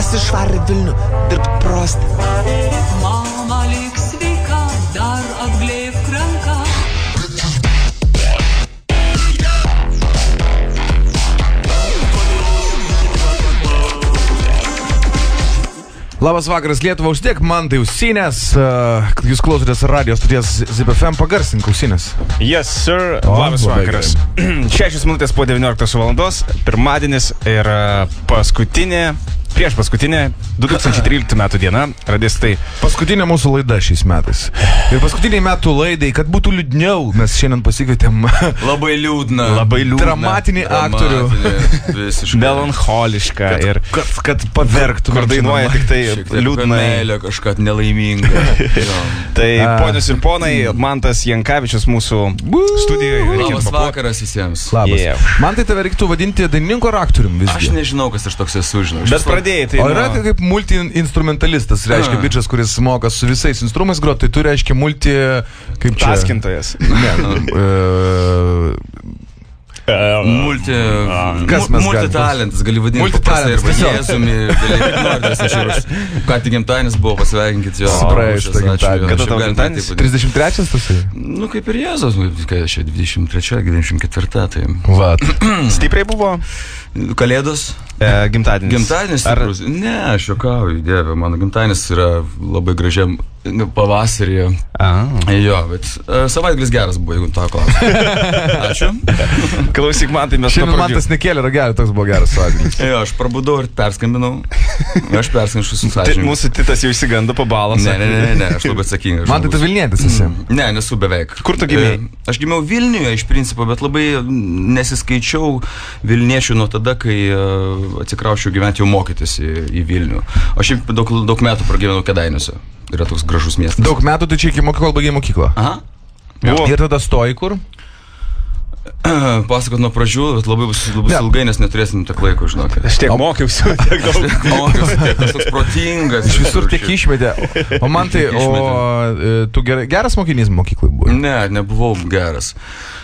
Mes išvarė Vilnių, dirbt prostą. Mama lik sveika, dar apglėbk ranką. Labas vakaras, Lietuva, uždėk man tai ausinės. Jūs klausotės radijos stoties ZIP FM, pagarsink ausinės. Yes, sir. Labas vakaras. 6 minutės po 19 valandos, pirmadienis ir prieš paskutinė 2013 metų diena. Radistai. Paskutinė mūsų laida šiais metais. Ir paskutiniai metų laidai, kad būtų liūdniau, mes šiandien pasikvietėm labai liūdna. Dramatinį aktorių. Melancholišką ir kad paverktų. Kur dainuoja tik tai liūdna meilė, kažką nelaiminga. Tai ponios ir ponai, Mantas Jankavičius mūsų studijoje. Labas vakaras visiems. Labas. Man tai tave reiktų vadinti dainininko ar aktorium visgi. Aš nežinau, kas aš toks esu, žinau. Bet pradėjai tai. O yra kaip multi-instrumentalistas, reiškia bičias, kuris moka su visais instrumais groti, tai tu reiškia kaip čia. Taskintojas. Multitalentas, gali vadinti paprastai ir Jėzumi, gali ignoruotis. Aš ką tik gimtadienis buvo, pasveikinkit jo. Praeštą gimtadienį. Kada tavo gimtadienis? 33 tasai? Nu, kaip ir Jėzus, kai aš 23, 24, tai... Vat. Stipriai buvo? Kalėdos? Gimtadienis. Gimtadienis stiprus? Ne, aš juokauju, dieve, mano gimtadienis yra labai gražiam pavasarį. Jo, bet savaitgalis geras buvo, jeigu to klausiu. Ačiū. Klausyk, man tai mes šiandien man tas nekėlė ragelį, toks buvo geras savaitgalis. Jo, aš prabudau ir perskambinau. Aš perskambinau su sąžinimu. Mūsų titas jau išsigando po balas. Ne, aš labai atsakingas. Man tai tu Vilnietis esi? Ne, nesu beveik. Kur tu gimėjai? Aš gimiau Vilniuje iš principo, bet labai nesiskaičiau Vilniečių nuo tada, kai atsikraušiau gyventi jau mokytis į Vilnių. Aš šiaip daug metų pragyvenau Kėdainiuose. Yra toks gražus miestas. Daug metų tu čia iki kol baigei mokyklą? Aha. Ir tada stoji kur? Pasakot nuo pradžių, bet labai bus ilgai, nes neturėsim tiek laiko, žinok. Aš tiek mokiausi, tiek daug. Tiek toks protingas. Iš visur tiek išmetė. O man tai, tu geras mokinys mokyklai buvai? Ne, nebuvau geras.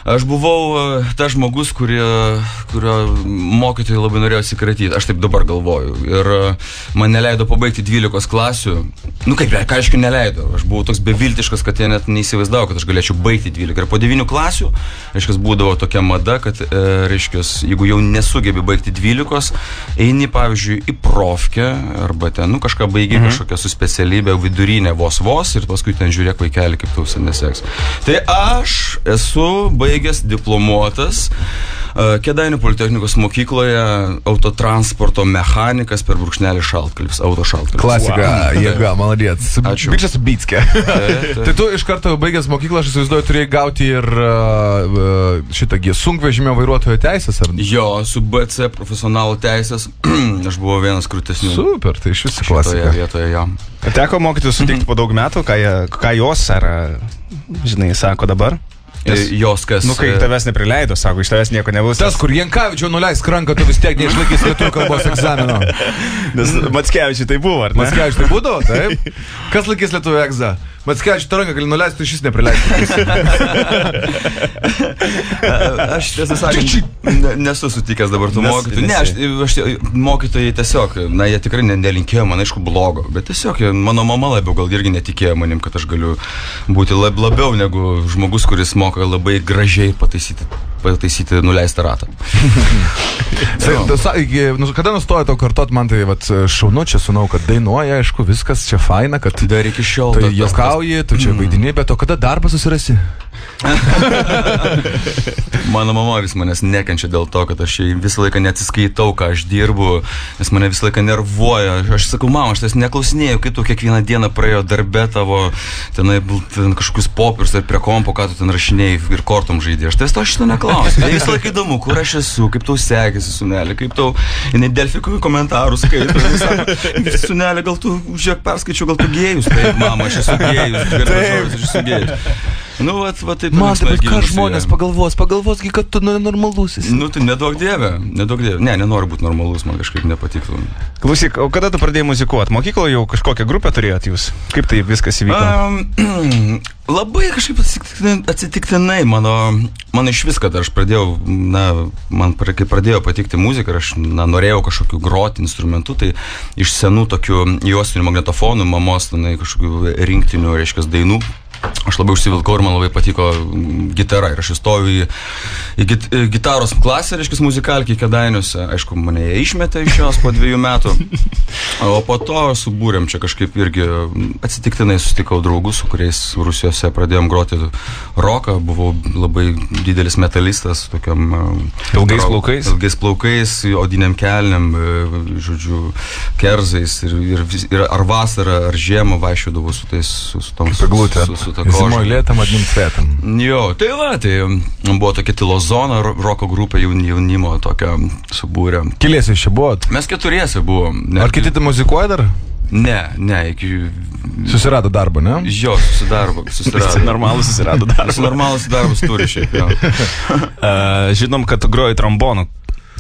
Aš buvau tas žmogus, kurio mokytojai labai norėjo atsikratyti. Aš taip dabar galvoju. Ir man neleido pabaigti 12 klasių. Nu kaip, ką aišku neleido. Aš buvau toks beviltiškas, kad jie net neįsivaizdavo, kad aš galėčiau baigti 12. Ir po 9 klasių, aiškiai, būdavo tokia mada, kad, reiškia, jeigu jau nesugebi baigti 12, eini, pavyzdžiui, į profkę, arba ten, kažką baigi kažkokią su specialybė, vidurinę vos, ir paskui ten žiūrėk vaikelį, kaip tau neseks. Tai aš esu baigęs diplomuotas Kėdainių politechnikos mokykloje autotransporto mechanikas per brūkšnelį šaltkalvis, autošaltkalvis. Klasika, jėga, maladėt. Ačiū. Bičias Bitskė. Tai tu iš karto baigęs mokyklą, aš įsivaizduoju, turėjai gauti ir šitą sunkvežimio vairuotojo teisės, ar? Jo, su BC profesionalų teisės. Aš buvau vienas krūtesnių. Super, tai iš visų klasika. Šitoje vietoje, jo. Teko mokytis sutikti po daug metų, ką jos, ar, žinai, sako dabar? Jos kas... Kai tavęs neprileido, sako, iš tavęs nieko nebus. Tas, kur Jankavičiau nuleisk ranką, tu vis tiek neišlaikys lietuvių kalbos egzamino. Nes Mackevičiui tai buvo, ar ne? Mackevičiui tai būdavo, taip? Kas laikys lietuvių egzą? Mackevičiui tą ranką gali nuleisti, tu šis neprileisti. Aš tiesą sakant, nesu sutikęs dabar tų mokytojų. Ne, aš mokytojai tiesiog, jie tikrai nelinkėjo man, aišku, blogo, bet tiesiog mano mama labiau gal irgi netikėjo manim, kad aš galiu būti labiau negu žmogus, kuris moka labai gražiai pataisyti nuleistą ratą. Kada nustojo tau kartot, man tai šaunu, čia sunau, kad dainuoja, aišku, viskas čia faina, kad dar iki šiol tai juokauji, tu čia vaidini, bet o kada darbą susirasi? Mano mama vis manęs nekenčia dėl to, kad aš visą laiką neatsiskaitau, ką aš dirbu, nes mane visą laiką nervuoja. Aš sakau, mama, aš tas neklausinėjau, kaip tu kiekvieną dieną praėjo darbe tavo, ten kažkokius popierius ar prie kompo, ką tu ten rašinėjai ir kortom žaidėjai. Aš to šito neklausiu. Tai visą laiką įdomu, kur aš esu, kaip tau sekėsi, sunelė, kaip tau, jinai Delfi komentarus skaito. Sunelė, gal tu, žiūrėk, perskaičiau, gal tu gėjus. Taip, mama, aš esu gėjus. Nu, va taip. Man dabar ką žmonės pagalvosgi, kad tu normalusis. Nu, tai nedaug dievė. Ne, nenoriu būti normalus, man kažkaip nepatiktų. Klausyk, o kada tu pradėjai muzikuoti? Mokykloje jau kažkokią grupę turėjot jūs? Kaip tai viskas įvyko? Labai kažkaip atsitiktinai mano iš viską, aš pradėjau, man kai pradėjo patikti muzika, aš norėjau kažkokiu groti instrumentu, tai iš senų tokių juostinių magnetofonų, mamos kažkokių rinktinių, reiškia, dainų. Aš labai užsivilkau ir man labai patiko gitara ir aš įstojau į gitaros klasę, reiškia, muzikalkį Kėdainiuose. Aišku, mane jie išmetė iš jos po 2 metų, o po to subūrėm čia kažkaip irgi atsitiktinai susitikau draugus, su kuriais Rusijose pradėjom groti roką, buvau labai didelis metalistas, tokiam ilgais plaukais, odiniam kelniam, žodžiu, kerzais ir ar vasarą, ar žiemą vaikščiodavau su tais, su tom Zimoj lėtam, admin svetam. Jo, tai buvo tokia Tylozona, roko grupė jaunimo tokia subūrė. Keliesi čia buvot? Mes 4 buvom. Ar kiti tai muzikuoja dar? Ne, iki... Susirado darbą, ne? Jo, susirado. Normalus susirado darbą. Normalus darbas turi šiaip, jo. Žinom, kad tu groji trombonu.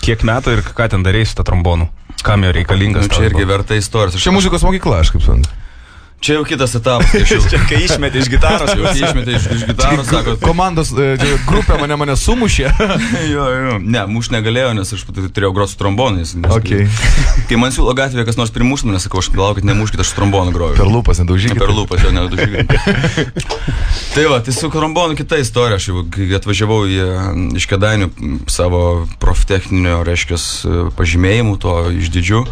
Kiek metų ir ką ten darei su tą trombonu? Kam jo reikalingas? Čia irgi verta istorijos. Čia muzikos mokykla, aš kaip suprantu. Čia jau kitas etapas. Kai išmetė iš gitaros. Sako, komandos grupė mane sumušė. Jo. Ne, muš negalėjo, nes aš turėjau groti su trombonais. Okay. Kai man siūlo gatvėje kas nors primušt mane, sakau, aš galvoju, kad nemuškit, aš su trombonu groju. Per lūpas nedaužykit. Per lūpas jau nedaužykit. Tai su trombonu kita istorija. Aš jau atvažiavau iš Kėdainių savo proftechninio, reiškia, pažymėjimų, to išdidžių.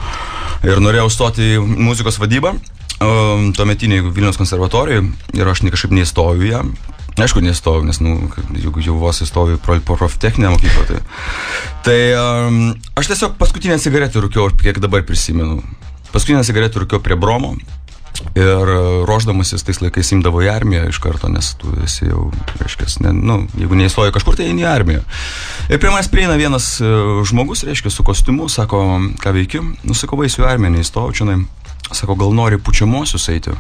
Ir norėjau stoti į muzikos vadybą. Tuometiniai Vilniaus konservatorijai ir aš kažkaip neįstojau ją. Aišku, neįstojau, nes jau vos įstojau po proftechninę mokyklą. Tai aš tiesiog paskutinę cigaretę rūkiau, kiek dabar prisimenu. Paskutinę cigaretę rūkiau prie Bromo ir ruošdamasis tais laikais imdavo į armiją iš karto, nes tu esi jau, reiškia, jeigu neįstoji kažkur, tai eini į armiją. Ir prie manęs prieina vienas žmogus, reiškia, su kostiumu, sako, ką veiki? Sakau, eisiu į armiją, neįstojau čia. Sako, gal nori pučiamosius eiti?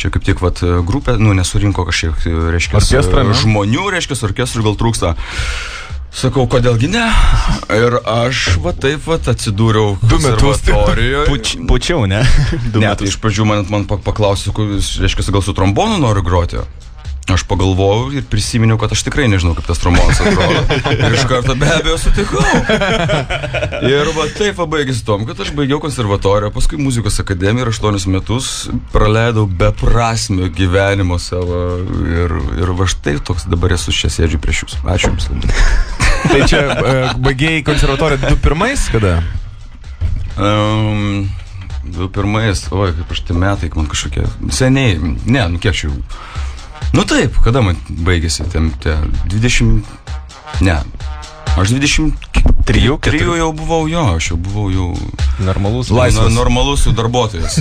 Čia kaip tik grupė, nesurinko kažkiek, reiškia, žmonių, reiškia, orkestrų gal trūksta. Sakau, kodėlgi ne? Ir aš taip atsidūriau 2 metus konservatorijoje. Pučiau, ne? Ne, tai iš pradžių man paklausė, reiškia, gal su trombonu noriu groti. Aš pagalvojau ir prisiminiau, kad aš tikrai nežinau, kaip tas trombonas atrodo. Ir iš karto be abejo sutikau. Ir taip baigėsi tom, kad aš baigiau konservatoriją, paskui muzikos akademiją ir 8 metus praleidau beprasmio gyvenimo savo. Ir štai toks dabar esu čia sėdžiu prieš jūs. Ačiū jums labai. Tai čia baigėjai konservatoriją 21 kada? 21, oi, kaip aš tie metai, man kažkokie seniai, ne, kiek čia jau. Taip, kada man baigėsi, 20, ne, aš 23 jau buvau, aš jau buvau normalus darbuotojas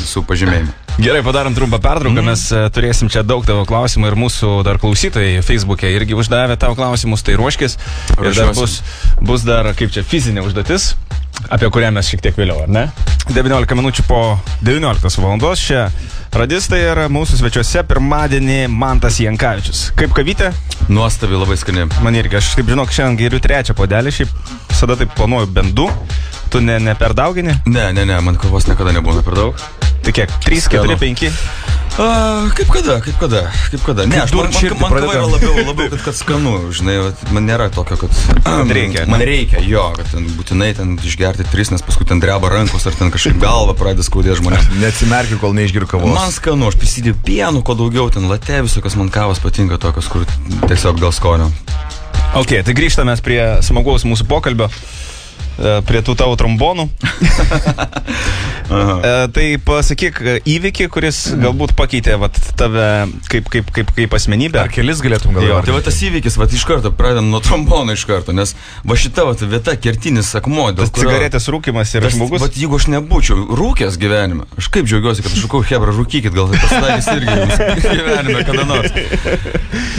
su pažymėjimu. Gerai, padarom trumpą pertrauką, mes turėsim čia daug tavo klausimų ir mūsų dar klausytojai Facebook'e irgi uždavė tavo klausimus, tai ruoškis. Ir dar bus dar, kaip čia, fizinė užduotis, apie kurią mes šiek tiek vėliau, ar ne? 19 minučių po 19 valandos čia radistai ir mūsų svečiuose pirmadienį Mantas Jankavičius. Kaip kavytė? Nuostabi, labai skani. Man irgi, aš taip žinok, šiandien geriu 3 puodelį, šiaip visada taip planuoju bent 2. Tu ne per daugini? Ne, man kavos niekada nebūna per daug. Tai kiek? 3, 4, 5? Kaip kada? Ne, man kava yra labiau, kad skanu, žinai, man nėra tokio, kad man reikia, jo, kad būtinai ten išgerti 3, nes paskui ten dreba rankos ar ten kažkaip galva pradeda skaudėti žmonės. Neatsimerkiu, kol neišgeriu kavos. Man skanu, aš prisidėjau pienų, ko daugiau, ten latė visokios, man kavos patinka tokios, kur tiesiog dėl skonio. Ok, tai grįžtame prie smagaus mūsų pokalbio, prie tų tavo trombonų. Tai pasakyk įvykį, kuris galbūt pakeitė tave kaip asmenybę. Ar kelis galėtum galvoti? Tai tas įvykis, iš karto pradedam nuo trombono iš karto, nes šita vieta kertinis akmuo. Tas cigaretės rūkimas yra žmogus. Jeigu aš nebūčiau rūkęs gyvenime, aš kaip džiaugiuosi, kad aš rūkau, hebra, rūkykit, gal tai pasitaikys irgi gyvenime kada nors.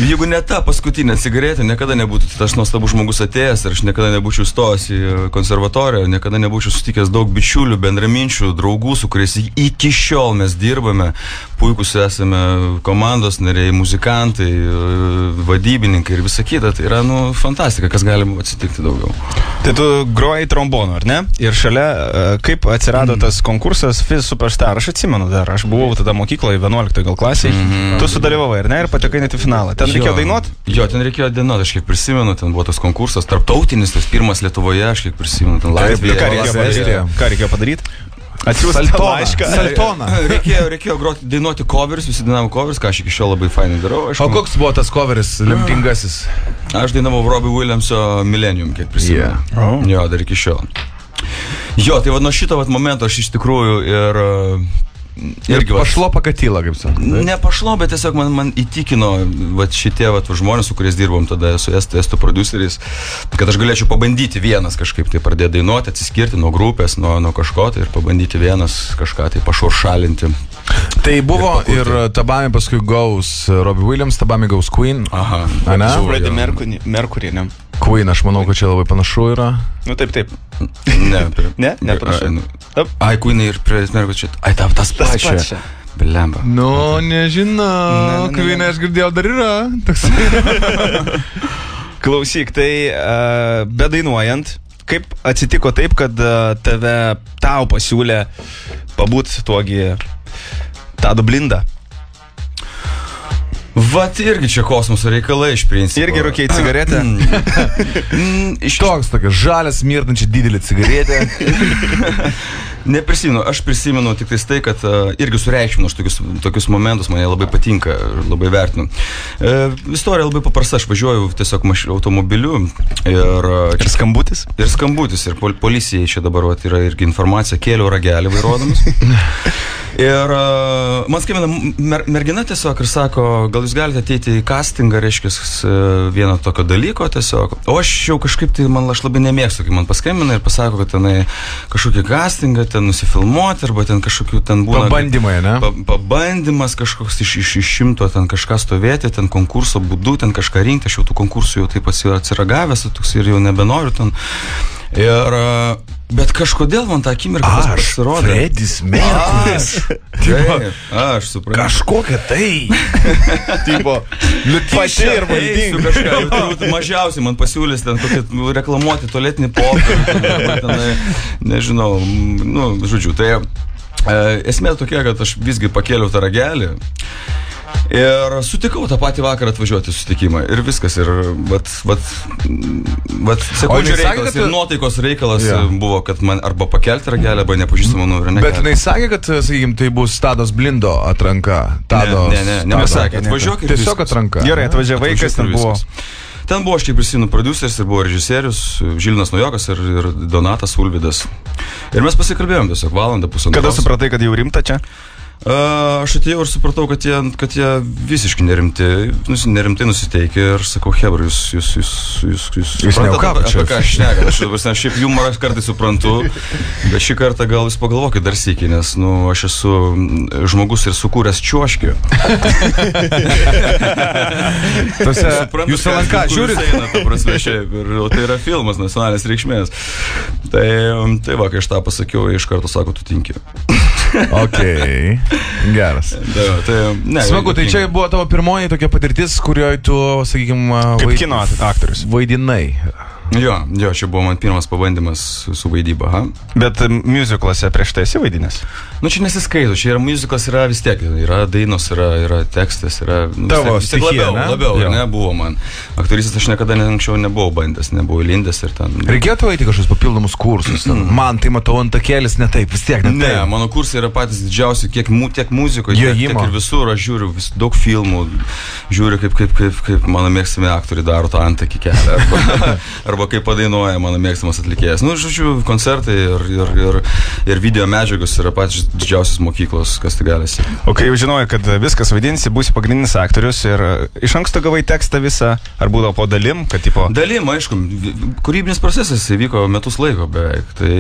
Jeigu ne ta paskutinė cigaretė, niekada nebūtų tas nuostabus žmogus atėjęs ir aš niekada nebūčiau stojęs į konservatoriją konservatoriją, niekada nebūčiau sutikęs daug bičiulių, bendraminčių, draugų, su kuriais iki šiol mes dirbame, puikus esame komandos nariai, muzikantai, vadybininkai ir visa kita. Tai yra, fantastika, kas gali atsitikti daugiau. Tai tu grojai trombonu, ar ne? Ir šalia, kaip atsirado tas konkursas Fizz Superstar, aš atsimenu dar, aš buvau tada mokykloje 11 gal klasiai, tu sudalyvavai, ar ne, ir patekai net į finalą. Ten reikėjo dainuoti? Jo, ten reikėjo dainuoti, aš kiek prisimenu, ten buvo tas konkursas, tarptautinis, tas pirmas Lietuvoje, aš kiek prisimenu, ten Latvija. Ką reikėjo padaryti? Atsiųsti laišką. Saltoną. Reikėjo dainuoti covers, visi dainavo covers, ką aš iki šiol labai fainai darau. O koks buvo tas coveris, lemtingasis? Aš dainavau Robbie Williamso Millennium, kiek prisimenu. Jo, dar iki šiol. Jo, tai nuo šito momento aš iš tikrųjų ir pašlo pakatylą, kaip sakau. Ne pašlo, bet tiesiog man įtikino šitie žmonės, su kuriais dirbom tada su estų produceriais, kad aš galėčiau pabandyti vienas kažkaip tai pradėti dainuoti, atsiskirti nuo grupės, nuo kažko tai ir pabandyti vienas kažką tai pašuršalinti. Tai buvo ir Tabami paskui gaus Robbie Williams, Tabami gaus Queen. Aha. Freddie Mercury, ne? Queen, aš manau, kad čia labai panašu yra. Nu taip. Ne panašu. Ai, Queen ir Freddie Mercury čia. Ai, tas pačia. Belemba. Nežinau. Queen aš girdėjau dar yra. Klausyk, tai bedainuojant, kaip atsitiko taip, kad tau pasiūlė pabūt tuogi Tado Blindą? Vat irgi čia kosmoso reikalai iš principo. Irgi rūkėjai cigaretę? Toks tokia žalias, mirtančią didelį cigaretę. Neprisimenu, aš prisimenu tik tai, kad irgi sureikšminu tokius momentus, man jie labai patinka, labai vertinu. Istorija labai paprasta, aš važiuoju tiesiog automobiliu ir skambutis? Ir skambutis, ir policijai čia dabar yra irgi informacija, kėliau ragelį vairuodamas. Ir man skambina mergina tiesiog ir sako, gal jūs galite ateiti į castingą, reiškia, vieno tokio dalyko tiesiog. O aš jau kažkaip tai, aš labai nemėgstu, kai man paskambina ir pasako, kad tenai kažkokį castingą, ten nusifilmuoti, arba ten kažkokių ten būna... Pabandymai, ne? Pabandymas kažkoks iš šimto ten kažką stovėti, ten konkurso būdu, ten kažką rinkti, aš jau tų konkursų jau taip atsiragavęs, toks ir jau nebenoriu ten. Ir... Bet kažkodėl man tą akimirką pasirodė. Freddis Mercuris. Aš suprantu. Kažkokia tai. Tipo, pati ir valdinga. Kažką, jau turbūt mažiausiai man pasiūlys ten kokį reklamuoti tualetinį popierių. Nežinau, žodžiu. Tai esmė tokia, kad aš visgi pakėliau tą ragelį. Ir sutikau tą patį vakarą atvažiuoti susitikimą. Ir viskas. Ir sekundžių reikalas ir nuotaikos reikalas buvo, kad man arba pakelti ragelį, arba nepažįstamą numerį nekelti. Bet jinai sakė, kad, sakykim, tai bus Tados Blindo atranka. Nesakė. Atvažiuok ir tiesiog atranka. Gerai, atvažiavai, kas ten buvo? Ten buvo, aš taip prisimenu, prodiuseris ir buvo režisierius, Žilinas Naujokas ir Donatas Ulvydas. Ir mes pasikalbėjom tiesiog valandą, pusantros. Kada supratai, kad jau rimta čia? Aš atėjau ir supratau, kad jie visiškai nerimtai nusiteikė ir sakau, hebra, jūs suprantate, apie ką aš šnekat. Aš šiaip humorą kartais suprantu, bet šį kartą gal jūs pagalvokit dar sykį, nes aš esu žmogus ir sukūręs čiuoškį. Jūs Salanką žiūrit? Tai yra filmas nacionalinės reikšmės. Tai va, kai aš tą pasakiau, iš karto sako, tu tinki. Okay. Geras. Smagu, tai čia buvo tavo pirmoji tokia patirtis, kurioje tu, sakykime, kaip kino aktorius vaidinai. Jo, čia buvo man pirmas pabandymas su vaidyba. Bet musicalose prieš tai esi vaidinęs? Čia nesiskaito, čia musicals yra vis tiek, yra dainos, yra tekstas, yra... Tavo stichija, labiau, ne, buvo man. Aktorystės aš niekada anksčiau nebuvau bandęs, nebuvau lindęs ir ten... Reikėtų eiti kažkokius papildomus kursus. Man tai matau antakėlis ne taip, vis tiek ne taip. Ne, mano kursai yra patys didžiausi, tiek muzikoje, tiek ir visur. Aš žiūriu daug filmų, žiūriu, kaip mano mėgstami aktoriai daro tą antakį kelią. Arba kaip padainuoja mano mėgstamas atlikėjas. Žodžiu, koncertai ir video medžiagos yra patys didžiausios mokyklos, kas tai gali esi. O kai jau žinojai, kad viskas vaidinsi, būsi pagrindinis aktorius ir iš anksto gavai tekstą visą, ar būdavo po dalim, kad tipo... Dalim, aišku, kūrybinis procesas įvyko metus laiko beveik. Tai...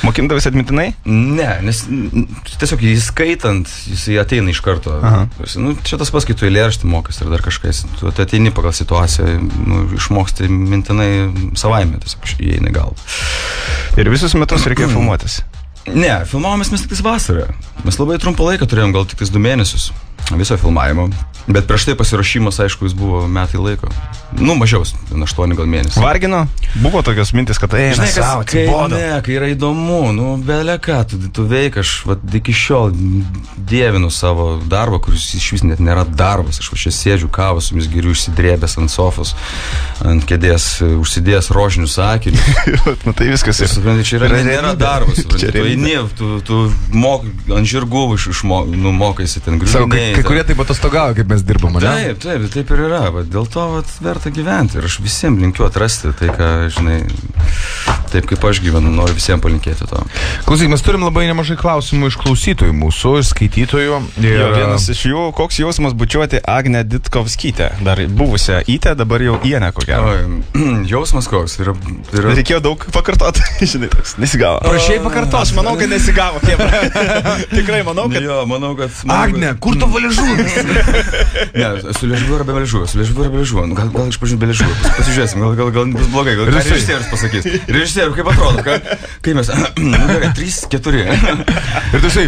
Mokindavęs atmintinai? Ne, nes tiesiog jį skaitant, jis ateina iš karto. Čia tas pas, kai tu eilėraštį mokas ir dar kažkas. Tu ateini pagal situaciją, išmoksti mintinai savaime tiesiog įeina į galvą. Ir visus metus reikėjo filmuotis? Ne, filmavomės mes tik vasarą. Mes labai trumpą laiką turėjom, gal tik 2 mėnesius viso filmavimo. Bet prieš tai pasiruošimas, aišku, jis buvo metai laiko. Nu, mažiau, 8 gal mėnesių. Vargino? Buvo tokios mintis, kad eina savo, atsibodo. Kai yra įdomu, nu, belė ką, tu veik, aš iki šiol dievinu savo darbą, kuris iš vis net nėra darbas. Aš čia sėdžiu kavos, su jumis geriu išsidrėbęs ant sofos, ant kėdės, užsidėjęs rožinius akinius. Tai viskas ir. Supranti, čia nėra darbas. Tu ant žirgų mokaisi ten griūnėjai. Kai kurie taip atostogavo, kaip mes dirbam, ne? Taip ir yra, bet dėl to verta gyventi ir aš visiems linkiu atrasti tai, ką, žinai, taip kaip aš gyvenu, noriu visiems palinkėti to. Klausyk, mes turim labai nemažai klausimų iš klausytojų mūsų, iš skaitytojų. Ir vienas iš jų, koks jausmas bučiuoti Agnę Ditkovskytę, dar buvusią Įtę, dabar jau Ienę kokią. Jausmas koks? Reikėjo daug pakartoti, žinai, toks, nesigavo. Prašai pakartoti. Aš manau, kad nesigavo. Tikrai manau, kad... Jo, manau, kad... Agne, kur tu valižūnas? Ne, su liežuviu ar be liežuviu. Gal iš pažiūrėjau be liežuviu. Pasižiūrėsim, gal bus blogai. Gal režisierius pasakys. Režisierius, kaip atrodo? Kai mes... Gerai, 3, 4. Ir tu sai,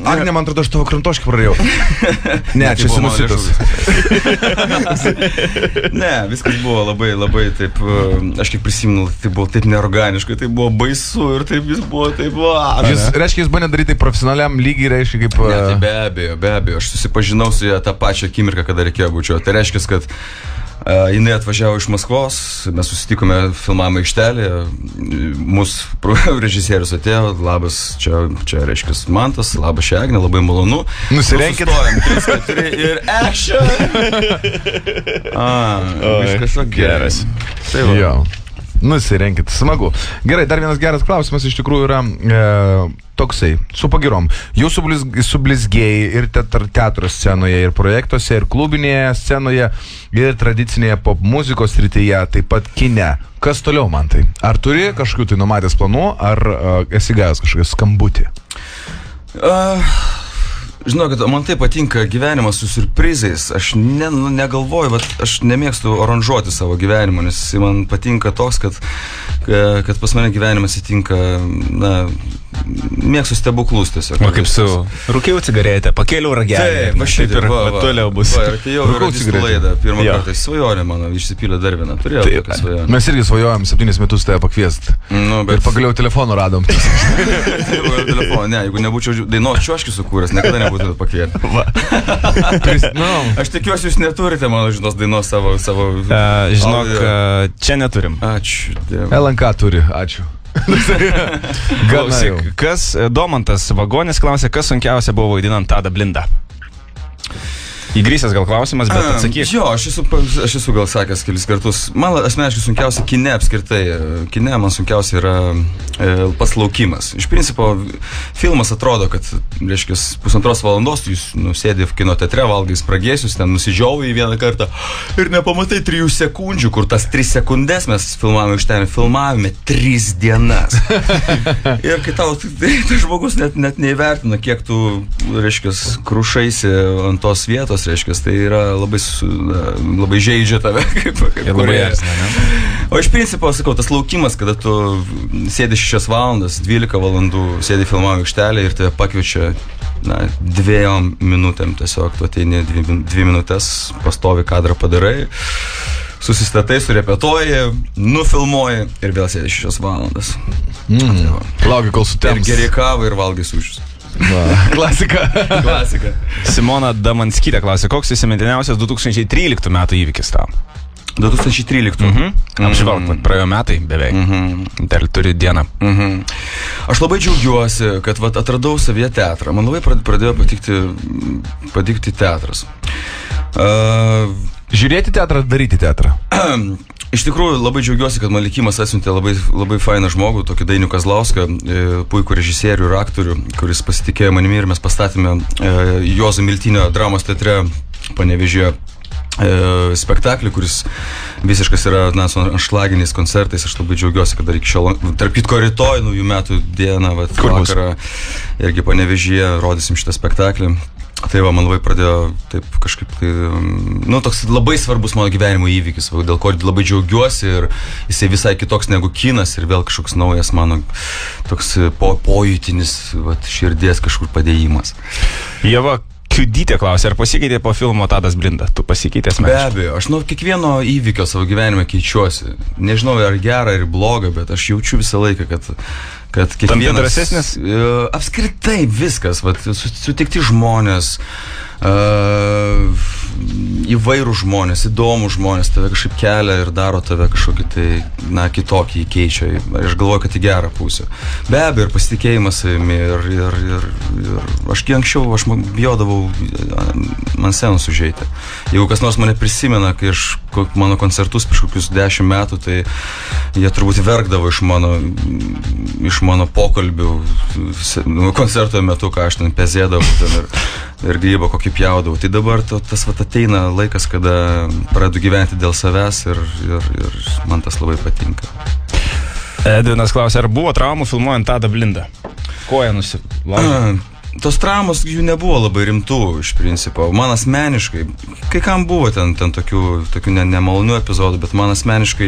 Agne, man atrodo, aš tavo krantoškį prarėjau. Ne, čia sinusitas. Ne, viskas buvo labai taip... Aš kiek prisimenu, tai buvo taip neorganiškai, tai buvo baisu ir taip jis buvo taip... Reiškia, jis buvo nedaryti taip profesionaliam lygiai, reiškia kaip... Ne, tai be abejo. Aš susipažinau su ją tą pačią akimirką, kada reikėjo bučiuoti. Tai reiškia, kad jinai atvažiavo iš Maskvos, mes susitikome filmavimo aikštelėje, mūsų režisierius atėjo, labas, čia reiškia Mantas, labas čia Agnė, labai malonu. Nusirenkit. 3, 4 ir action! Viskas geras. Tai va. Jo. Nusirenkit, smagu. Gerai, dar vienas geras klausimas iš tikrųjų yra toksai, su pagirom. Jūs sublizgėjai ir teatro scenoje, ir projektuose, ir klubinėje scenoje, ir tradicinėje pop muzikos srityje, taip pat kine. Kas toliau, man tai? Ar turi kažkokių tai numatęs planų, ar esi gavęs kažkokį skambutį? Žinokit, man tai patinka gyvenimas su surprizais. Aš negalvoju, aš nemėgstu aranžuoti savo gyvenimą, nes man patinka toks, kad pas mane gyvenimas įtinka, mėgstu stebuklus tiesiog. O kaip su rūkiau cigaretę, pakėliau ragelį. Taip, aš šitaip ir toliau bus. Ir atėjau ir radistų laidą. Pirmą kartą svajonė mano, išsipylė dar vieną. Turėjau tokią svajonę. Mes irgi svajojom 7 metus tave pakviesti. Ir pagaliau telefoną radom. Ne, jeigu nebūčiau dainos čiuoškį sukūręs, niekada nebūtų pakviesti. Aš tikiuosi, jūs neturite mano šitos dainos savo... Žinok, čia neturim. Ačiū. LNK turi, ačiū. Klausyk, kas Domantas Vagonis klausė, kas sunkiausia buvo vaidinant Tadą Blindą? Įgrįsęs gal klausimas, bet atsakyk. Jo, aš esu gal sakęs kelis kartus. Man asmeniškai sunkiausia kine apskritai. Kine man sunkiausia yra pats laukimas. Iš principo, filmas atrodo, kad, reiškia, 1,5 valandos jūs sėdė kino teatre, valgai spragėsius, ten nusidžiovai vieną kartą ir nepamatai 3 sekundžių, kur tas 3 sekundės mes filmavome 3 dienas. Ir kai tau, tai žmogus net neįvertina, kiek tu, reiškia, krušaisi ant tos vietos, reiškia, tai yra labai žaidžia tave kaip kūrėjas. O iš principo, sakau, tas laukimas, kada tu sėdi 6 valandas, 12 valandų, sėdi filmavimo aikštelė ir tave pakviečia 2 minutėm tiesiog, tu ateini 2 minutės, pastovi kadrą padarai, susistatai, surepetuoji, nufilmuoji ir vėl sėdi 6 valandas. Lauki, kol sutems. Ir geri kavą ir valgai sušius. Klasika. Simona Damanskytė klausė, koks įsimintiniausias 2013 metų įvykis tau? 2013. Apžvelg, praėjo metai beveik. Dar turi dieną. Aš labai džiaugiuosi, kad atradau savyje teatrą. Man labai pradėjo patikti teatras. Žiūrėti teatrą, daryti teatrą? Iš tikrųjų, labai džiaugiuosi, kad man likimas atsiuntė labai fainą žmogų, tokį Dainių Kazlauską, puikų režisierių ir aktorių, kuris pasitikėjo manimi ir mes pastatėme Juozo Miltinio dramos teatre Panevėžyje spektaklį, kuris visiškas yra su anšlaginiais koncertais. Aš labai džiaugiuosi, kad dar iki šiol, tarp kitko rytoj, naujų metų dieną, vakarą, irgi Panevėžyje rodysim šitą spektaklį. Tai va, man labai pradėjo taip kažkaip, toks labai svarbus mano gyvenimo įvykis, dėl ko labai džiaugiuosi ir jisai visai kitoks negu kinas ir vėl kažkoks naujas mano toks pojūtinis širdies kažkur padėjimas. Ieva Kiudytė klausė, ar pasikeitė po filmo Tadas Blinda? Tu pasikeitė asmeniškai? Be abejo, aš nuo kiekvieno įvykio savo gyvenime keičiuosi. Nežinau, ar gera, ar bloga, bet aš jaučiu visą laiką, kad kiekvienas... Tam drąsesnis? Apskritai viskas, sutikti žmonės, įvairų žmonės, įdomų žmonės tave kažkaip kelia ir daro tave kažkokį tai, kitokį keičia. Aš galvoju, kad į gerą pusę. Be abejo, ir pasitikėjimas savimi ir aš anksčiau, aš bijodavau man scenos užeiti. Jeigu kas nors mane prisimena, kai aš mano koncertus prieš kokius 10 metų, tai jie turbūt verkdavo iš mano pokalbių koncerto metu, ką aš ten pezėdavau ten ir grybą kokį pjaudavau. Tai dabar tas ateina laikas, kada pradedu gyventi dėl savęs ir man tas labai patinka. Edvinas klausė, ar buvo traumų filmuojant Tadą Blindą? Koja nusilaužė? Tos traumos jų nebuvo labai rimtų iš principo. Man asmeniškai, kai kam buvo ten tokių nemalonių epizodų, bet man asmeniškai,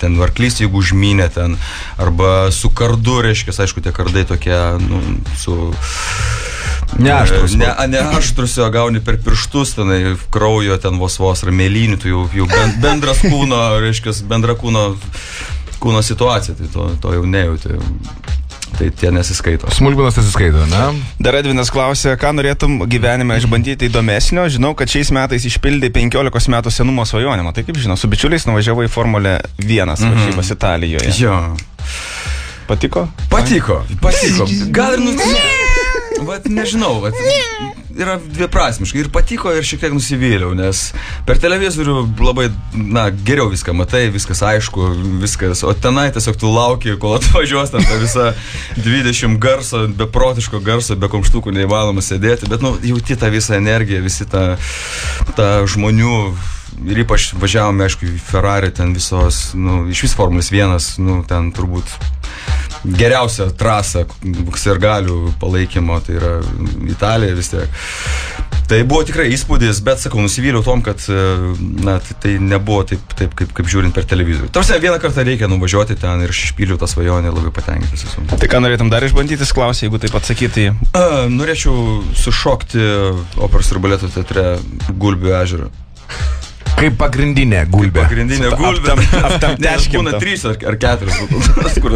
ten varklys jeigu užmynė ten, arba su kardu, reiškia, aišku, tie kardai tokie, su... Neaštrus. Neaštrus, jo gauni per pirštus, tenai kraujo, ten vos ar mėlynių, tai jau bendras kūno, reiškia, bendra kūno situacija, tai to jau nejauti. Tai tie nesiskaito. Smulkmenos nesiskaito, ne? Dar Edvinas klausė, ką norėtum gyvenime išbandyti įdomesnio. Žinau, kad šiais metais išpildė 15 metų senumo svajonę. Tai kaip žinau, su bičiuliais nuvažiavai į Formulę 1 varžybas Italijoje. Jo. Patiko? Patiko. Gal ir nežinau, yra dviprasmiškai. Ir patiko, ir šiek tiek nusivyliau, nes per televizorių labai, geriau viską matai, viskas aišku, viskas, o tenai tiesiog tu lauki, kol atvažiuos ten ta visa 20 garso, beprotiško garso, be komštukų neįmanoma sėdėti, bet, jauti tą visą energiją, visi tą žmonių. Ir ypač važiavome, aišku, į Ferrari, ten visos, iš vis Formulės 1, ten turbūt geriausia trasa sirgalių palaikymo, tai yra Italija vis tiek. Tai buvo tikrai įspūdis, bet, sakau, nusivyliau tom, kad tai nebuvo taip kaip žiūrint per televizorių. Tarsi vieną kartą reikia nuvažiuoti ten ir išpildžiau tą svajonę, labai patenkintas esu. Tai ką norėtum dar išbandyti, klausė, jeigu taip atsakyti? Norėčiau sušokti Operos ir baleto teatre Gulbių ežerą. Kaip pagrindinė gulbė. Pagrindinė gulbė. Aptamteškim. Būna 3 ar 4. Kur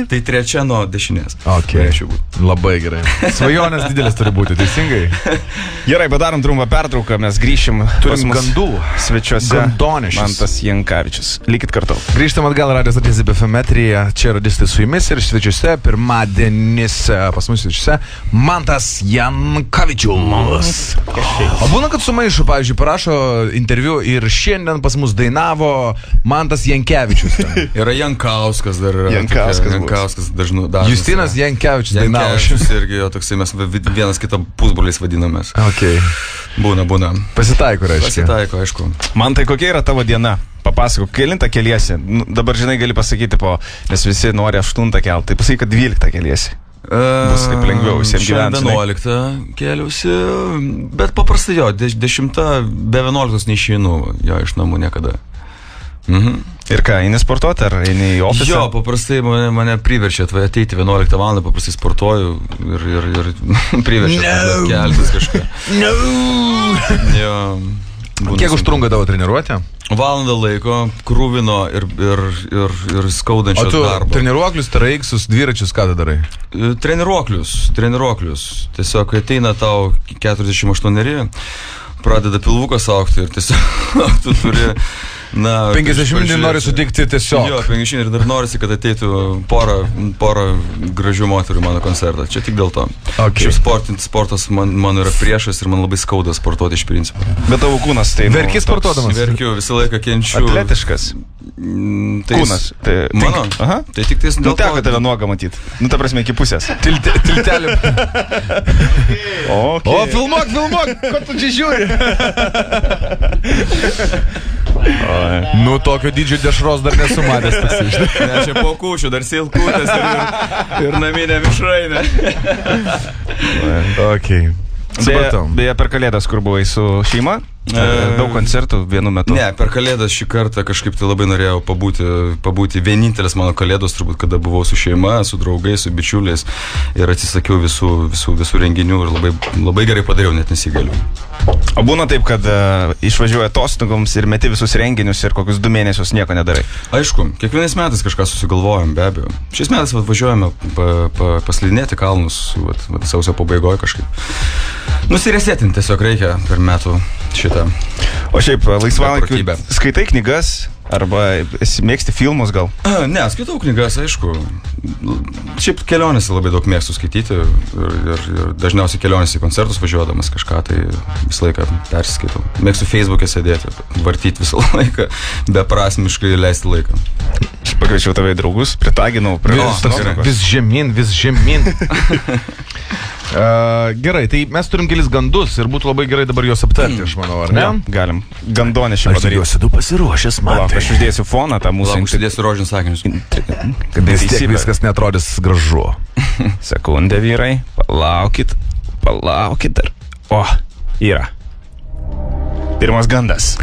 tai trečia nuo dešinės. Okay. Labai gerai. Svajonės didelis turi būti, teisingai? Gerai, padarom trumpą pertrauką, mes grįšim. Turim gandų. Svečiuose. Gandonešis. Mantas Jankavičius. Likit kartu. Grįžtam atgal radijos stoties Bifometrija. Čia radistai su jumis ir svečiuose. Pirmadienis pas mus svečiuose Mantas Jankavičius. O būna, kad sumaišo, pavyzdžiui, parašo interviu ir šiandien pas mus dainavo Mantas Jankevičius. Yra Jankauskas dar. Jankauskas dažnai. Justinas Jankevičius dainavo. Jankevičius irgi, toksai mes vienas kitą pusbroliais vadinamės. Okay. Būna. Pasitaiko, reiškia. Pasitaiko, aišku. Man tai kokia yra tavo diena? Papasakok, kelintą keliesi? Dabar, žinai, gali pasakyti nes visi nori 8 kelti. Tai pasakyk, kad 12 keliesi. Bus taip lengviau visiems gyventi. 11 keliausi, bet paprastai 10 be 11 neišeinu iš namų niekada. Ir ką, eini sportuoti ar eini į ofisą? Jo, paprastai mane priverčia ateiti 11 valandą, paprastai sportuoju ir priverčia keltis kažką. Jo. Kiek užtrunka tavo treniruotė? Valandą laiko, krūvino ir skaudančio darbo. O tu treniruoklius, traiksus, dviračius ką darai? Treniruoklius. Tiesiog ateina tau 48, pradeda pilvukas augti ir tiesiog tu turi... 50 nori sutikti tiesiog. Jo, 50 ir dar norisi, kad ateitų porą gražių moterų į mano koncertą. Čia tik dėl to. Okay. Šiaip sportas man yra priešas ir man labai skauda sportuoti iš principo. Bet tavo kūnas tai... Verki sportuodamas? Verkiu, visą laiką kenčiu. Atletiškas. Kūnas. Mano? Aha. Tai tik tais dėl to. Teko tave nuogą matyti. Ta prasme, iki pusės. Tiltelį. O, filmuok, ko tu čia žiūri? Nu, tokio dydžio dešros dar nesu matęs. Ne, čia po kūčių, dar silkutės ir naminė mišrainė. Okay. Beje, per Kalėdas, kur buvai su šeima, daug koncertų vienu metu. Ne, per Kalėdas šį kartą kažkaip tai labai norėjau pabūti vienintelis mano Kalėdos, turbūt, kada buvau su šeima, su draugais, su bičiuliais ir atsisakiau visų renginių ir labai gerai padariau, net nesigaliu. O būna taip, kad išvažiuoja atostogoms ir meti visus renginius ir kokius 2 mėnesius nieko nedarai? Aišku, kiekvienais metais kažką susigalvojam, be abejo. Šiais metais važiuojame paslidinėti kalnus, sausio pabaigoje kažkaip. Nusiresetinti tiesiog reikia per metų šitą. O šiaip, laisvalaikiu skaitai knygas? Arba mėgsti filmus gal? Ne, skaitau knygas, aišku. Šiaip kelionėse labai daug mėgstu skaityti ir dažniausiai kelionėse į koncertus važiuodamas kažką, tai visą laiką persiskaitau. Mėgstu Facebook'e sėdėti, vartyti visą laiką, beprasmiškai leisti laiką. Aš pakviečiau tave į draugus, pritaginau. Vis žemyn. Gerai, tai mes turim kelis gandus ir būtų labai gerai dabar juos aptarti, aš manau, ar ne? Ja, galim. Gandonešį padaryti. Aš tikiuosi, tu pasiruošęs, man. Aš uždėsiu foną tą mūsų. Uždėsiu rožinius sakinius. Kad vis tiek viskas netrodys gražu. Sekundę, vyrai. Palaukit dar. O, yra. Pirmas gandas.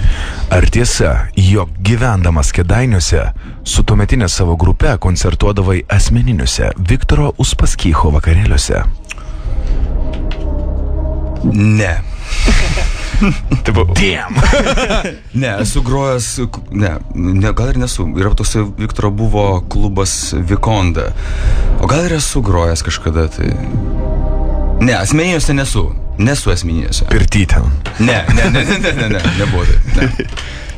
Ar tiesa, jog gyvendamas Kėdainiuose su tuometinė savo grupe koncertuodavai asmeniniuose Viktoro Uspaskicho vakarėliuose? Ne. Damn! Ne, esu grojęs, ne, gal ir nesu. Yra toks Viktoro buvo klubas Vikonda. O gal ir esu grojęs kažkada, tai... Ne, asmeniniuose nesu. Nesu asmeniniuose. Pirtytę. Ne, nebuvo tai. Ne.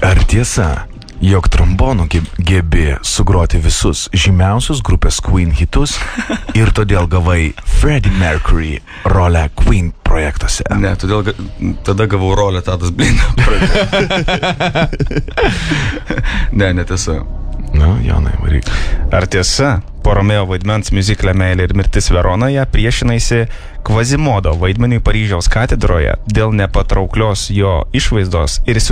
Ar tiesa, jog trombonu gebi sugroti visus žymiausius grupės Queen hitus ir todėl gavai Freddie Mercury rolę Queen projektuose? Ne, todėl tada gavau rolę Tadas Blinda projekte. Ne, netiesa. Nu, Jonai, varyk. Ar tiesa, po Romeo vaidmens miuzikle Meilė ir mirtis Veronoje priešinaisi Kvazimodo vaidmeniui Paryžiaus katedroje dėl nepatrauklios jo išvaizdos ir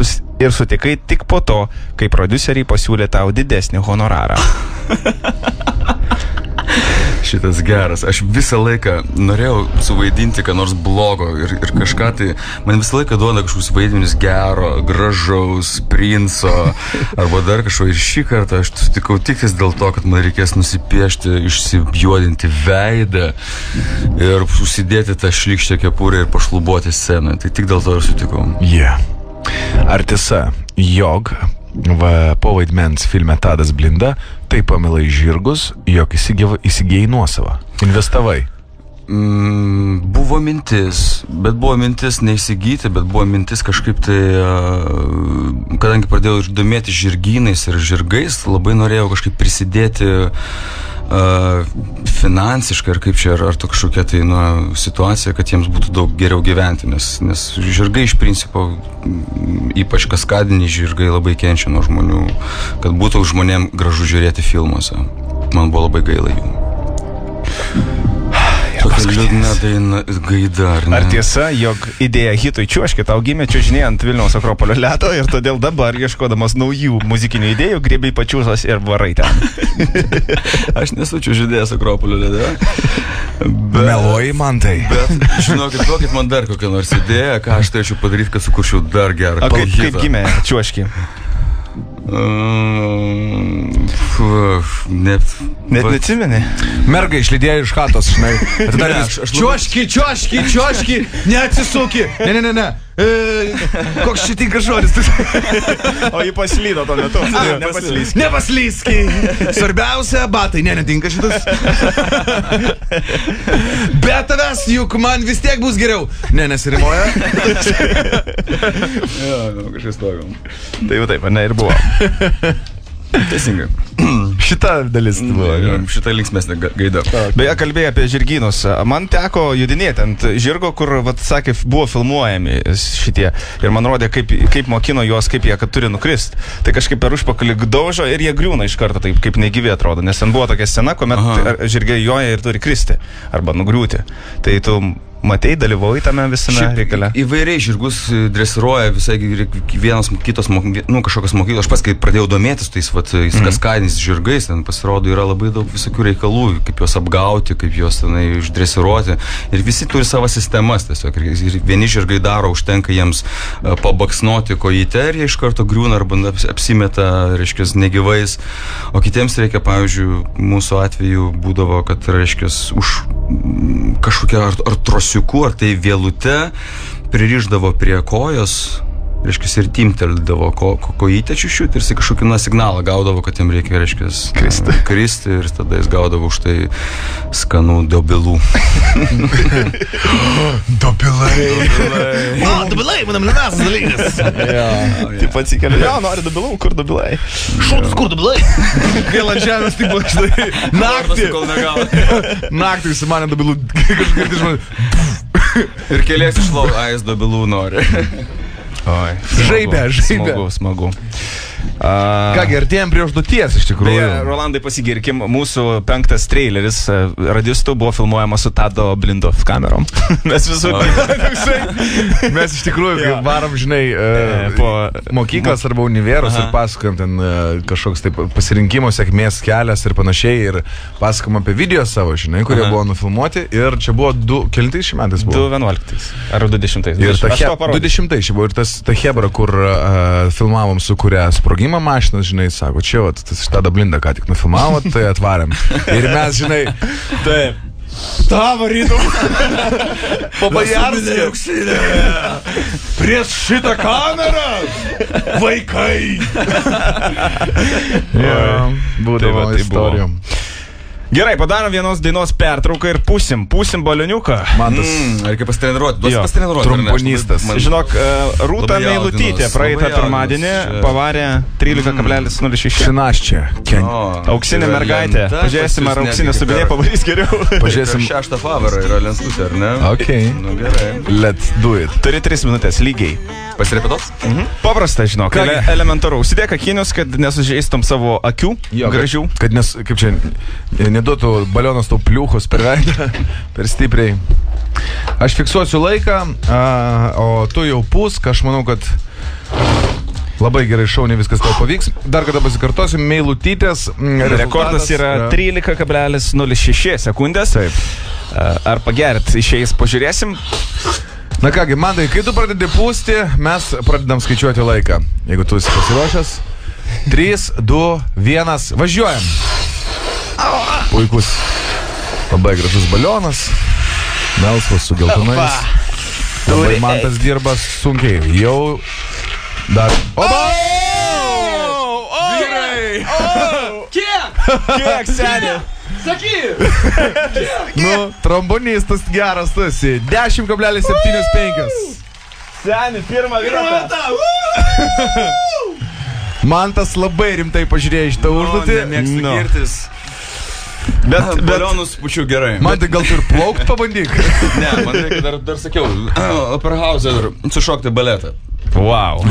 sutikai tik po to, kai prodiuseriai pasiūlė tau didesnį honorarą? Šitas geras. Aš visą laiką norėjau suvaidinti ką nors blogo ir kažką tai, man visą laiką duoda kažkokius vaidmenis gero, gražaus, princo arba dar kažko. Ir šį kartą aš sutikau tik dėl to, kad man reikės nusipiešti, išsijuodinti veidą ir užsidėti tą šlykštę kepurę ir pašlubuoti sceną. Tai tik dėl to ir sutikau. Yeah. Ar tiesa, jog po vaidmens filme Tadas Blinda taip pamilai žirgus, jog įsigijai nuosavą? Investavai? Buvo mintis neįsigyti, bet buvo mintis kažkaip tai, kadangi pradėjau domėti žirgynais ir žirgais, labai norėjau kažkaip prisidėti finansiškai ar kaip čia, ar to kažkokia tai situacija, kad jiems būtų daug geriau gyventi, nes žirgai iš principo, ypač kaskadiniai žirgai, labai kenčia nuo žmonių, kad būtų žmonėm gražu žiūrėti filmuose. Man buvo labai gaila jų. Tokia liūdna daina gaida, ar ne? Ar tiesa, jog idėja hitui Čiuoški tau gimė čiuožinėjant Vilniaus Akropolio ledo ir todėl dabar, ieškodamas naujų muzikinių idėjų, griebiai pačiūsas ir varai ten? Aš nesu čiuožinėjęs Akropolio ledo. Meluoji man tai. Bet, žinokit, duokit man dar kokią nors idėją, ką aš turėčiau padaryti, kad sukurčiau dar gerą. O kaip gimė Čiuoški? Net neatsimeni? Merga išlydėjo iš chatos, žinai. Čiuoški, neatsisuki. Ne. Koks šitinkas žodis. O jį paslydo tuo metu. Nepaslyski. Svarbiausia, batai. Netinka šitas. Bet tavęs, juk man vis tiek bus geriau. Nesirimoja. Jo, kažkas tokio. Taip, ne ir buvo. Teisingai. Šita dalis buvo. Šita linksmesnė gaida. Beje, kalbėjai apie žirgynus. Man teko judinėti ant žirgo, kur, sakė, buvo filmuojami šitie. Ir man rodė, kaip mokino juos, kaip jie, kad turi nukrist. Tai kažkaip per užpakalį daužo ir jie griūna iš karto, taip kaip negyvi atrodo. Nes ten buvo tokia scena, kuomet žirgiai joja ir turi kristi. Arba nugriūti. Tai tu matei, dalyvauji tame visame reikale? Įvairiai žirgus dresiruoja, visai vienas kitos kažkokios mokyklos. Aš pats, kai pradėjau domėtis tais kaskadiniais žirgais, ten pasirodo yra labai daug visokių reikalų, kaip juos apgauti, kaip juos tenai išdresiruoti. Ir visi turi savo sistemas tiesiog. Ir vieni žirgai daro, užtenka jiems pabaksnoti kojyte ir jie iš karto griūna arba apsimeta, reiškia, negyvais. O kitiems reikia, pavyzdžiui, mūsų atveju būdavo, kad, reiškia, už kažkokią ar trosiuku, ar tai vėlute pririšdavo prie kojos, reiškia, ir timteldavo kojytę čiušiut ir jis kažkokį signalą gaudavo, kad jam reikia, reiškia, kristi ir tada jis gaudavo už tai skanų dobilų. Dobilai, manam, liūdnas dalykas. Taip atsikeliu, nori dobilų, kur dobilai? Šūdas, kur dobilai? Vėl ant žemės, taip štai, naktį visi mane dobilų kažkaip žmonė. Ir kelias išlau, jis dobilų nori. Žaibė. Smagu. Kągi, artėjom prie užduoties iš tikrųjų. Beje, Rolandai, pasigirkim, mūsų 5. traileris radistų buvo filmuojamas su Tado Blindov kamerom. Mes visur. Mes iš tikrųjų varom, žinai, po mokyklas arba univerus ir pasakojam ten kažkoks taip pasirinkimo sėkmės kelias ir panašiai ir pasakojam apie video savo, žinai, kurie buvo nufilmuoti ir čia buvo kelintais šiais metais buvo? 2011 ar 2010. Ir 2010 čia buvo ir ta hebra, kur filmavom su kuria sprogimo mašinas, žinai, sako, čia, Tadą Blindą ką tik nufilmavo, tai atvarėm. Ir mes, žinai, taip, tą varytum po Bajarskį prieš šitą kamerą, vaikai. Būdavo istorijom. Gerai, padarom vienos dainos pertrauką ir pusim balioniuką. Mantas. Reikia pasitreniruoti. Trumponistas. Žinok, Rūta Meilutytė praeitą pirmadienį pavarė 13,06. Šinaščia. Auksinė mergaitė. Pažiūrėsim, ar auksinė subinė pavarys geriau. Pažiūrėsim. 6 favarą yra lenstutė, ar ne? Ok. Nu, gerai. Let's do it. Turi 3 minutės, lygiai. Pasirepetos? Paprasta, žinok. Elementaru. Užsidėk akinius, kad nesužeistum savo akių. Gražių. Kad kaip čia neduotų balionas tau pliūchos per veidą, per stipriai. Aš fiksuosiu laiką, o tu jau pusk, aš manau, kad labai gerai šauniai viskas tau pavyks. Dar kartą pasikartosiu, Meilutytės rekordas yra 13,06 sekundės. Taip. Ar pagerit išeis, pažiūrėsim. Na kągi, Mantai, kai tu pradedi pūsti, mes pradedam skaičiuoti laiką. Jeigu tu esi pasiruošęs. 3, 2, 1, važiuojam. Puikus. Labai gražus balionas. Melsvas su geltonais. Labai Mantas dirba sunkiai. Jau dar. Oba! Vyrai! Kiek, senė? Sakyk! Nu, trombonistas geras tu esi. 10,75. Seni, pirmą vietą. Mantas labai rimtai pažiūrėjo šitą užduotį. Nemėgstu girtis. Bet balionus pučiu gerai. Man tai gal tu ir plaukt pabandyk. Ne, man reikia dar sakiau, Opera House sušokti baletą. Wow.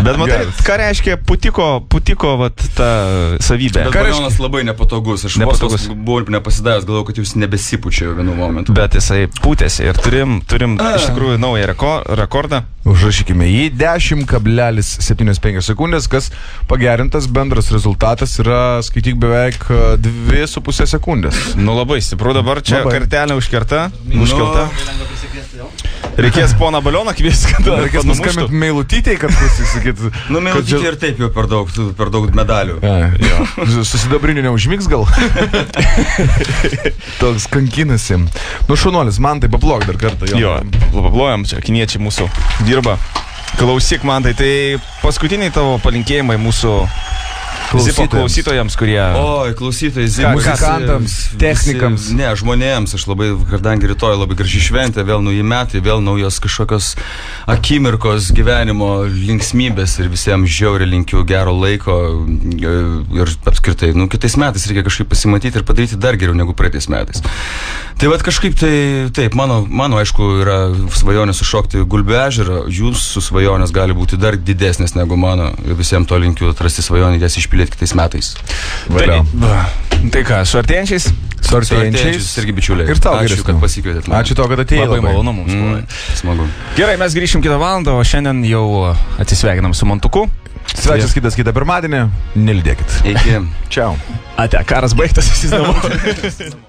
Bet matai, ką reiškia putiko vat, ta savybė? Bet balionas labai nepatogus. Aš vos buvau nepasidavęs, galvojau, kad jūs nebesipučia vienu momentu. Bet jisai pūtėsi ir turim iš tikrųjų naują rekordą. Užrašykime jį 10,75 sekundės, kas pagerintas bendras rezultatas yra, skaityk, beveik 2,5 sekundės. Nu labai stipru, dabar čia kartelė užkelta. Reikės poną balioną kviesti, kad reikės nuskambinti Meilutytei, kad sakytų. Nu, Meilutytei ir taip jau per daug medalių. Susidabrinių neužmigs gal? Toks kankinasi. Nu, šunuolis, man tai paplok dar kartą. Jo, paplojam, čia kiniečiai mūsų dirba. Klausyk, man tai paskutiniai tavo palinkėjimai mūsų klausytojams, kurie... Oi, klausytojai, muzikantams, technikams. Ne, žmonėms, aš labai, kadangi rytoj labai graži šventė, vėl nauji metai, vėl naujos kažkokios akimirkos gyvenimo linksmybės ir visiems žiauriai linkiu gero laiko ir apskritai, kitais metais reikia kažkaip pasimatyti ir padaryti dar geriau negu praeitais metais. Tai vat kažkaip taip, mano aišku yra svajonė sušokti Gulbių ežerą, jūsų svajonės gali būti dar didesnės negu mano ir visiems to linkiu atrasti svajonę, jas išpilėti kitais metais. Tai ką, su artėjančiais Su artėjančiais irgi bičiuliai. Ir tau ačiū, geresnių. kad pasikvietėt. Ačiū tau, kad atėjai. Labai malonu mums buvo. Smagu. Gerai, mes grįšim kitą valandą, o šiandien jau atsisveikinam su Mantuku. Svečias kitą pirmadienį. Nelidėkit. Iki. Čiau. Ate, karas baigtas, visi namo.